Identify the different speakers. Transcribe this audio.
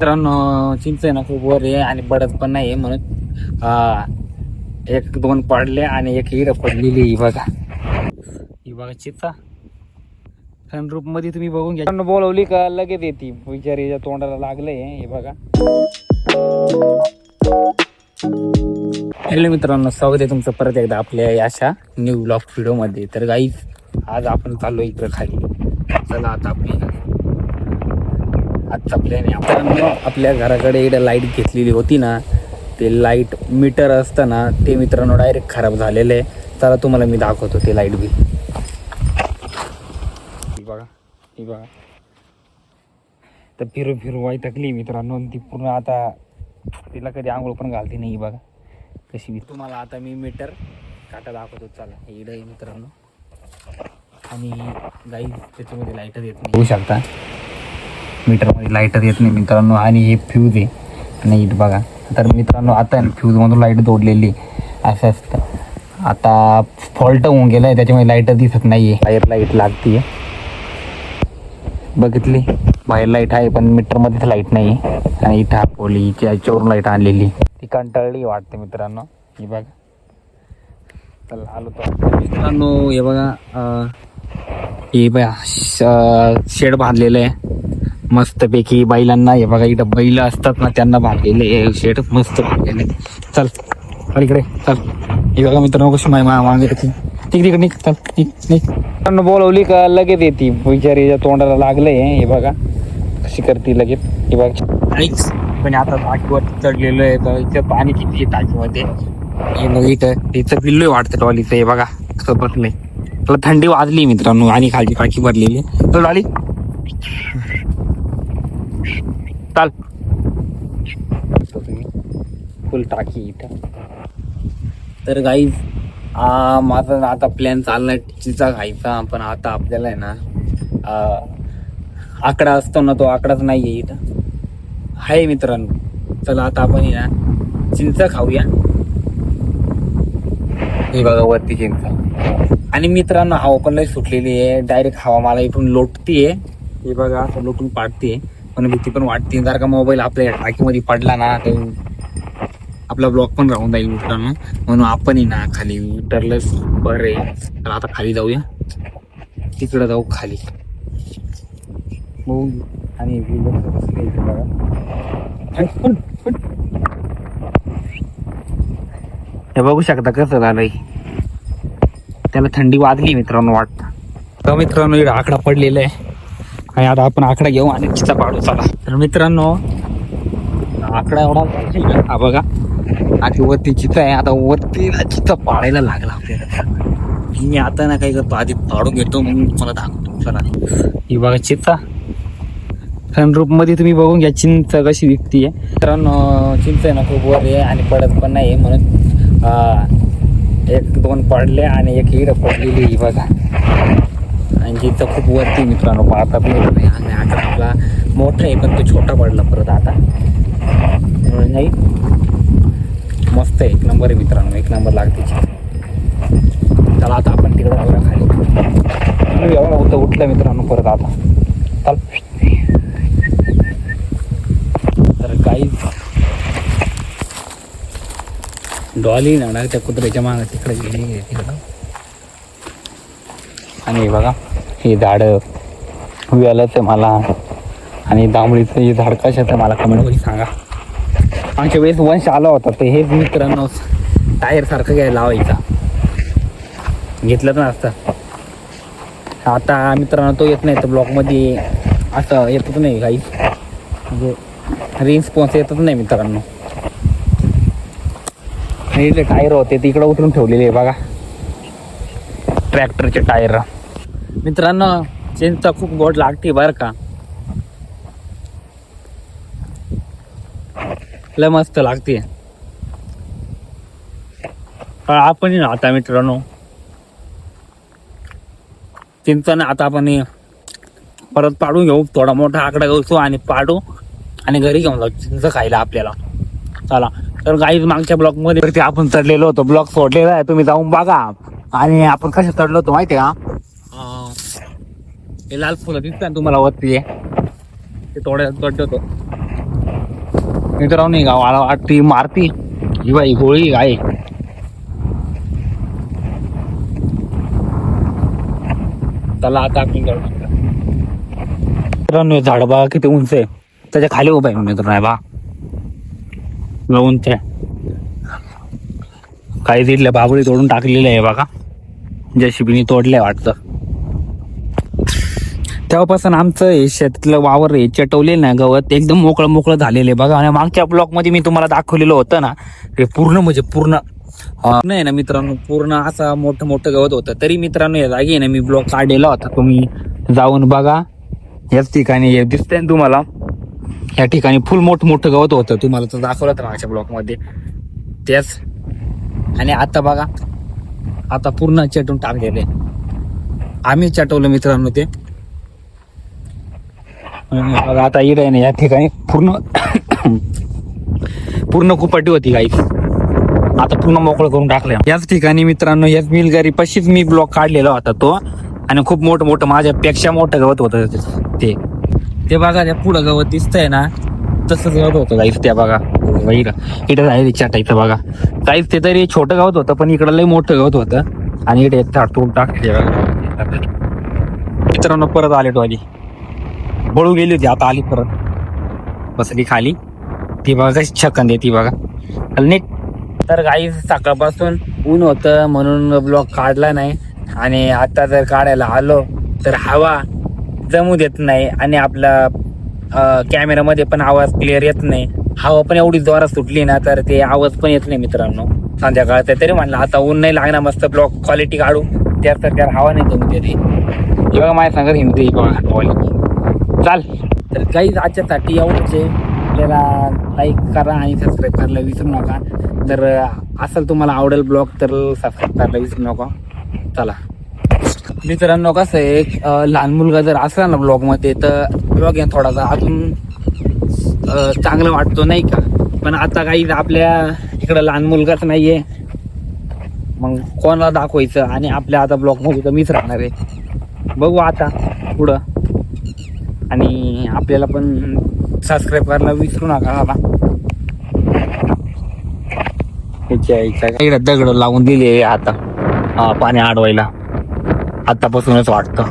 Speaker 1: मित्रांनो चिंच आहे ना खूप वर आहे आणि पडत पण नाही म्हणून एक दोन पडले आणि एक हिर पडलेली ही बघा चिंचा सनरूप मध्ये तुम्ही बघून घ्या. बोलवली का लगेच येते विचारीच्या तोंडाला लागलंय हे बघा. हॅलो मित्रांनो, स्वागत आहे तुमचं परत एकदा आपल्या अशा न्यू ब्लॉग व्हिडिओ मध्ये. तर गाईज आज आपण चाललो इकडे खाली. चला आता आजचा प्लॅन आहे आपल्या घराकडे इकडे लाईट घेतलेली होती ना, ते लाईट मीटर असतं ना ते मित्रांनो डायरेक्ट खराब झालेलं आहे. चला तुम्हाला मी दाखवतो ते लाईट बिल. ही बघा तर फिरू वैतागली मित्रांनो ती पूर्ण. आता तिला कधी आंघोळ पण घालते नाही. बघा कशी तुम्हाला आता मी मीटर काटा दाखवतो. चला इकडे आहे मित्रांनो. आणि गाईज त्याच्यामध्ये लाईटच येत नाही, होऊ शकता मीटरमध्ये लाईटच येत नाही मित्रांनो. आणि हे फ्यूज आहे आणि इट बघा. तर मित्रांनो आता फ्यूजमधून लाईट तोडलेली असं असतं. आता फॉल्ट होऊन गेला आहे, त्याच्यामुळे लाईटच दिसत नाही आहे. बाहेर लाईट लागते बघितली, बाहेर लाईट आहे पण मीटरमध्येच लाईट नाही आहे. आणि इथं पोली याच्यावरून लाईट आणलेली ती कंटाळली वाटते मित्रांनो. ही बघा चला आलो तो मित्रांनो. हे बघा हे बघा शेड बांधलेलं आहे मस्तपैकी बैलांना. हे बघा इथं बैल असतात ना त्यांना बांधलेले शेड मस्त बांधलेले. चल इकडे चल. हे बघा मित्रांनो कशी मागे तिकडे निघ. चल मित्रांनो बोलवली का लगेच येते विचारीच्या तोंडाला लागलंय. हे बघा कशी करते लगेच. हे बघा पण आता टाकीवर चढलेलो आहे. इथं पाणी किती आहे टाकीमध्ये. हे बघा इथं तिचं पिल्लोय वाटतं टॉलीचं. हे बघा कसं बसलंय. त्याला थंडी वाजली मित्रांनो आणि खालची टाकी भरलेली. तर डॉली चाल फुल टाकी इथं. तर गाईज माझा आता प्लॅन चाललाय चिंचा खायचा. पण आता आपल्याला आहे ना आकडा असतो ना तो आकडाच नाही आहे इथं आहे मित्रांनो. चला आता आपण ना चिंचा खाऊया. हे बघा वरती चिंचा. आणि मित्रांनो हवा पण लई सुटलेली आहे. डायरेक्ट हवा मला इथून लोटतीये. हे बघा असं लोटून पाडते पण भीती पण वाटते. जर का मोबाईल आपल्या टाकीमध्ये पडला ना तर आपला ब्लॉग पण राहून जाईल मित्रांनो. म्हणून आपण ना खाली उतरलंच बरं आहे. तर आता खाली जाऊया, तिकडं जाऊ खाली बघू. आणि हे बघू शकता कसं झालंय. त्याला थंडी वाजली मित्रांनो वाटतं. तर मित्रांनो इकडे आकडा पडलेला आहे आणि आता आपण आकडा घेऊ आणि चिंचा पाडू. चला तर मित्रांनो आकडा एवढा हा बघा. आणि वरती चिंचा आहे. आता वरती चिंचा पाडायला लागला आपल्याला. मी आता ना काही करतो आधी पाडून घेतो मग मला दाखवतो. चला ही बघा चिंचा सनरूप मध्ये तुम्ही बघून घ्या चिंच कशी विकती आहे. मित्रांनो चिंच आहे ना खूप वर आहे आणि पडत पण नाही म्हणून एक दोन पडले आणि एक हिर पडलेली ही बघा. आणि चिंच खूप वरती मित्रांनो पाहता पण येत नाही. आणि आकडा आपला मोठा आहे पण तो छोटा पडला परत आता. नाही मस्त आहे, एक नंबर आहे मित्रांनो, एक नंबर लागते. चला आता आपण तिकडे जाऊया खाली. एवढा होतं उठलं मित्रांनो परत आता. चल तर काही डॉली ना त्या कुत्र्याच्या मागे तिकडे गेली तिकडं. आणि बघा हे झाड वियालंच आहे मला. आणि दांबळीचं हे झाड कशाचं मला कमेंटमध्ये सांगा. आमच्या वेळेस वंश आला होता तर हेच मित्रांनो टायर सारखं घ्यायला लावायचा, घेतलं तर नसतं. आता मित्रांनो तो येत नाही तर ब्लॉकमध्ये असं येतच नाही काही, म्हणजे रिस्पॉन्स येतच नाही मित्रांनो. आणि जे टायर होते ते इकडं उतरून ठेवलेले आहे बघा, ट्रॅक्टरचे टायर. मित्रांनो चिंचा खूप गोड लागते बरं का, लय मस्त लागते. आपण आता मित्रांनो चिंचाने आता आपण परत पाडून घेऊ. थोडा मोठा आकडा घेऊ आणि पाडू आणि घरी घेऊन जाऊ चिंच खायला आपल्याला. चला तर गाईज मागच्या ब्लॉकमध्ये वरती आपण चढलेलो होतो, ब्लॉक सोडलेला आहे तुम्ही जाऊन बघा. आणि आपण कशा चढलो होतो माहिती आहे का, हे लाल फुलं दिसतात तुम्हाला वरती ते थोड्या चढलो होतो. मित्रांनो ही गावाला वाटती मारती ही बाई गोळी आहे. चला आता आपण जाऊ. मित्रांनो झाड बघा किती उंच आहे, त्याच्या खाली उभा आहे मित्रांनो बा उंच आहे. काही तिथल्या बाबळी तोडून टाकलेल्या आहे बघा, JCB तोडलंय वाटतं. तेव्हापासून आमचं हे शेतातलं वावर हे चटवलेलं ना गवत एकदम मोकळं मोकळं झालेलं आहे बघा. आणि मागच्या ब्लॉक मध्ये मी तुम्हाला दाखवलेलं होतं ना, ते पूर्ण म्हणजे पूर्ण नाही ना मित्रांनो, पूर्ण असं मोठं मोठं गवत होतं. तरी मित्रांनो या जागी ना मी ब्लॉक काढलेला होता, तुम्ही जाऊन बघा. याच ठिकाणी हे दिसतंय तुम्हाला, या ठिकाणी फुल मोठं गवत होतं, तुम्हाला तर दाखवलं तर मागच्या ब्लॉक मध्ये तेच. आणि आता बघा, आता पूर्ण चटून टाकलेले, आम्ही चटवलं मित्रांनो ते बघा. आता इकडे आहे ना या ठिकाणी पूर्ण कुपाटी होती गाई, आता पूर्ण मोकळं करून टाकलं. याच ठिकाणी मित्रांनो याच मिलगारी पशीच मी ब्लॉक काढलेला होता तो, आणि खूप मोठं माझ्यापेक्षा मोठं गवत होतं ते बघा. त्या पुढं गवत दिसतंय ना, तसंच गवत होतं गाईस. त्या बघा इकडे आहे चाटायचं बघा काहीच, ते तरी छोटं गवत होतं पण इकडं लई मोठं गवत होतं. आणि इकडे तोडून टाकले मित्रांनो. परत आले टोली बळू गेली होती, आता आली परत बसली खाली. ती बघा कशी छक्कन देती बघा नीट. तर गाई सकाळपासून ऊन होतं म्हणून ब्लॉक काढला नाही, आणि आता जर काढायला आलो तर हवा जमू देत नाही, आणि आपला कॅमेरामध्ये पण आवाज क्लिअर येत नाही. हवा पण एवढी जोरात सुटली ना तर ते आवाज पण येत नाही मित्रांनो संध्याकाळचा. तरी म्हणलं आता ऊन नाही लागणार, मस्त ब्लॉक क्वालिटी काढू, त्यात हवा नाही जमू देते. बघा माझ्या सांगत हिंदी बघा चाल. तर काही आजच्यासाठी एवढंच, आपल्याला लाईक करा आणि सबस्क्राईब करायला विसरू नका. जर असेल तुम्हाला आवडेल ब्लॉग तर सबस्क्राईब करायला विसरू नका. चला मित्रांनो, कसं आहे लहान मुलगा जर असला ना ब्लॉगमध्ये तर ब्लॉग आहे थोडासा अजून चांगलं वाटतो नाही का. पण आता काही आपल्या इकडं लहान मुलगाच नाहीये, मग कोणाला दाखवायचं. आणि आपल्या आता ब्लॉगमध्ये तर मीच राहणार आहे, बघू आता पुढं. आणि आपल्याला पण सबस्क्राईब करायला विसरू नका बाबा. इकडे दगड लावून दिले आता पाणी अडवायला, आतापासूनच वाटतं.